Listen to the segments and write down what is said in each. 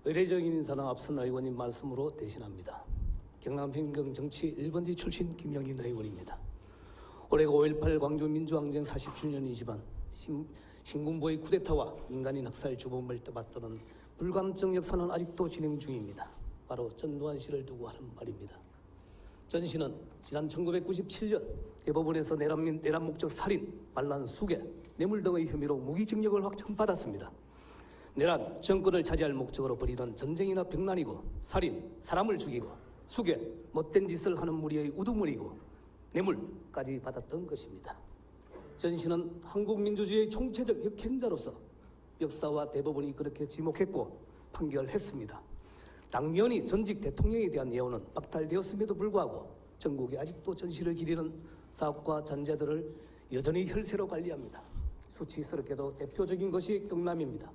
의례적인 인사는 앞선 의원님 말씀으로 대신합니다. 경남행정 정치 1번지 출신 김영진 의원입니다. 올해가 5.18 광주 민주항쟁 40주년이지만 신군부의 쿠데타와 민간인 학살 주범을 떠받드는 불감증 역사는 아직도 진행 중입니다. 바로 전두환 씨를 두고 하는 말입니다. 전 씨는 지난 1997년 대법원에서 내란 목적 살인, 반란, 수괴, 뇌물 등의 혐의로 무기징역을 확정받았습니다. 내란, 정권을 차지할 목적으로 벌이는 전쟁이나 병난이고 살인, 사람을 죽이고 수괴, 못된 짓을 하는 무리의 우두머리고 뇌물까지 받았던 것입니다. 전 씨는 한국민주주의의 총체적 역행자로서 역사와 대법원이 그렇게 지목했고 판결했습니다. 당연히 전직 대통령에 대한 예언은 박탈되었음에도 불구하고 전국에 아직도 전 씨를 기리는 사업과 잔재들을 여전히 혈세로 관리합니다. 수치스럽게도 대표적인 것이 경남입니다.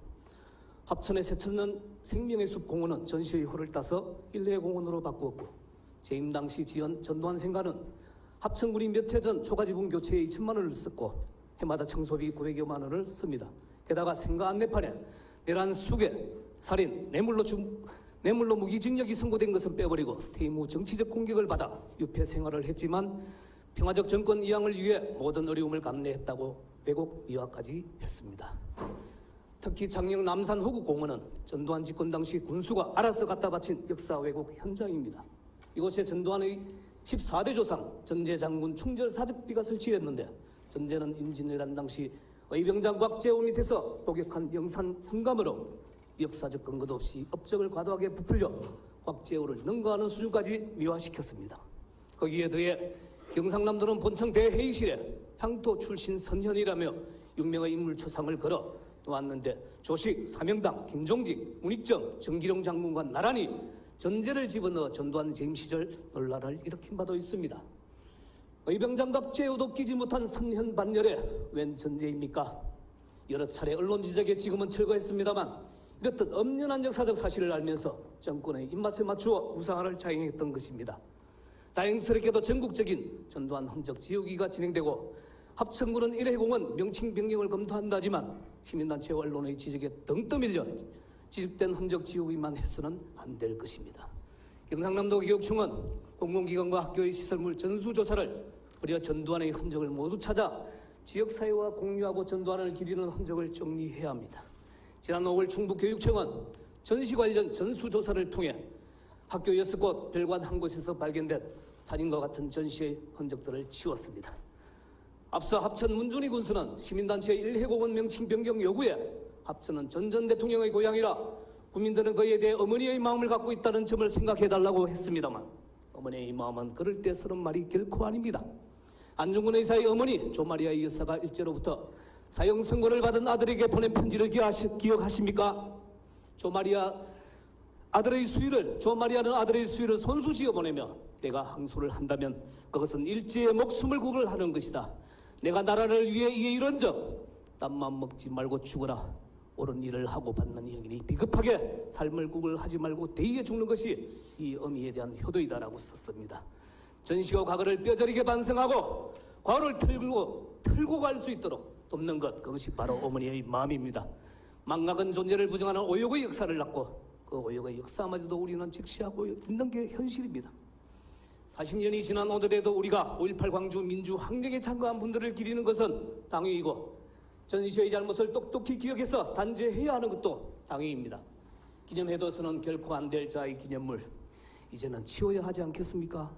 합천의 새천년 생명의 숲 공원은 전 씨의 호를 따서 일회공원으로 바꾸었고 재임 당시 지은 전두환 생가는 합천군이 몇 해 전 초가지분 교체에 2천만 원을 썼고 해마다 청소비 900여만 원을 씁니다. 게다가 생가 안내판에 내란 수괴, 살인, 뇌물로 무기징역이 선고된 것은 빼버리고 퇴임 후 정치적 공격을 받아 유폐 생활을 했지만 평화적 정권 이양을 위해 모든 어려움을 감내했다고 왜곡 미화까지 했습니다. 특히 창녕 남산 호구공원은 전두환 집권 당시 군수가 알아서 갖다 바친 역사 왜곡 현장입니다. 이곳에 전두환의 14대 조상 전제장군 충절 사적비가 설치했는데 전제는 임진왜란 당시 의병장 곽재호 밑에서 복역한 영산 현감으로 역사적 근거도 없이 업적을 과도하게 부풀려 곽재호를 능가하는 수준까지 미화시켰습니다. 거기에 더해 경상남도는 본청 대회의실에 향토 출신 선현이라며 6명의 인물 초상을 걸어 놓았는데 조식, 사명당, 김종직, 문익정, 정기룡 장군과 나란히 전제를 집어넣어 전두환 재임 시절 논란을 일으킨 바도 있습니다. 의병장갑 제호도 끼지 못한 선현 반열에 웬 전제입니까? 여러 차례 언론 지적에 지금은 철거했습니다만 이렇듯 엄연한 역사적 사실을 알면서 정권의 입맛에 맞추어 우상화를 자행했던 것입니다. 다행스럽게도 전국적인 전두환 흔적 지우기가 진행되고 합천군은 일회공원 명칭 변경을 검토한다지만 시민단체와 언론의 지적에 등 떠밀려 지적된 흔적 지우기만 해서는 안 될 것입니다. 경상남도 교육청은 공공기관과 학교의 시설물 전수조사를 벌여 전두환의 흔적을 모두 찾아 지역사회와 공유하고 전두환을 기리는 흔적을 정리해야 합니다. 지난 5월 충북교육청은 전시 관련 전수조사를 통해 학교 6곳, 별관 한 곳에서 발견된 살인과 같은 전시의 흔적들을 치웠습니다. 앞서 합천 문준희 군수는 시민단체의 일회공원 명칭 변경 요구에 합천은 전 대통령의 고향이라 국민들은 그에 대해 어머니의 마음을 갖고 있다는 점을 생각해달라고 했습니다만 어머니의 마음은 그럴 때 쓰는 말이 결코 아닙니다. 안중근 의사의 어머니 조마리아 여사가 일제로부터 사형 선고를 받은 아들에게 보낸 편지를 기억하십니까? 조마리아는 아들의 수위를 손수지어 보내며 내가 항소를 한다면 그것은 일제의 목숨을 구걸하는 것이다. 내가 나라를 위해 이런 적 땀만 먹지 말고 죽어라. 옳은 일을 하고 받는 형이니 비겁하게 삶을 구걸하지 말고 대의에 죽는 것이 이 어미에 대한 효도이다라고 썼습니다. 전시와 과거를 뼈저리게 반성하고 과거를 틀고 갈 수 있도록 돕는 것, 그것이 바로 어머니의 마음입니다. 망각은 존재를 부정하는 오욕의 역사를 낳고 그 오욕의 역사마저도 우리는 직시하고 있는 게 현실입니다. 40년이 지난 오늘에도 우리가 5.18 광주 민주항쟁에 참가한 분들을 기리는 것은 당위이고 전시의 잘못을 똑똑히 기억해서 단죄해야 하는 것도 당위입니다. 기념해둬서는 결코 안 될 자의 기념물 이제는 치워야 하지 않겠습니까?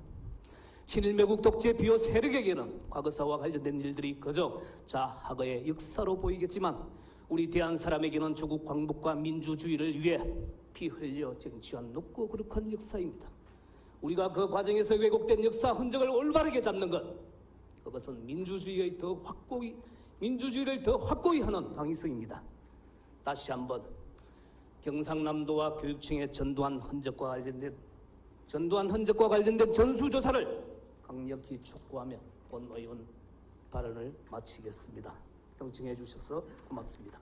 친일매국 독재 비호 세력에게는 과거사와 관련된 일들이 그저 자학의 역사로 보이겠지만 우리 대한 사람에게는 조국 광복과 민주주의를 위해 피 흘려 쟁취한 높고 거룩한 역사입니다. 우리가 그 과정에서 왜곡된 역사 흔적을 올바르게 잡는 것, 그것은 민주주의를 더 확고히 하는 당위성입니다. 다시 한번 경상남도와 교육청의 전두환 흔적과 관련된 전수조사를 강력히 촉구하며 본 의원 발언을 마치겠습니다. 경청해 주셔서 고맙습니다.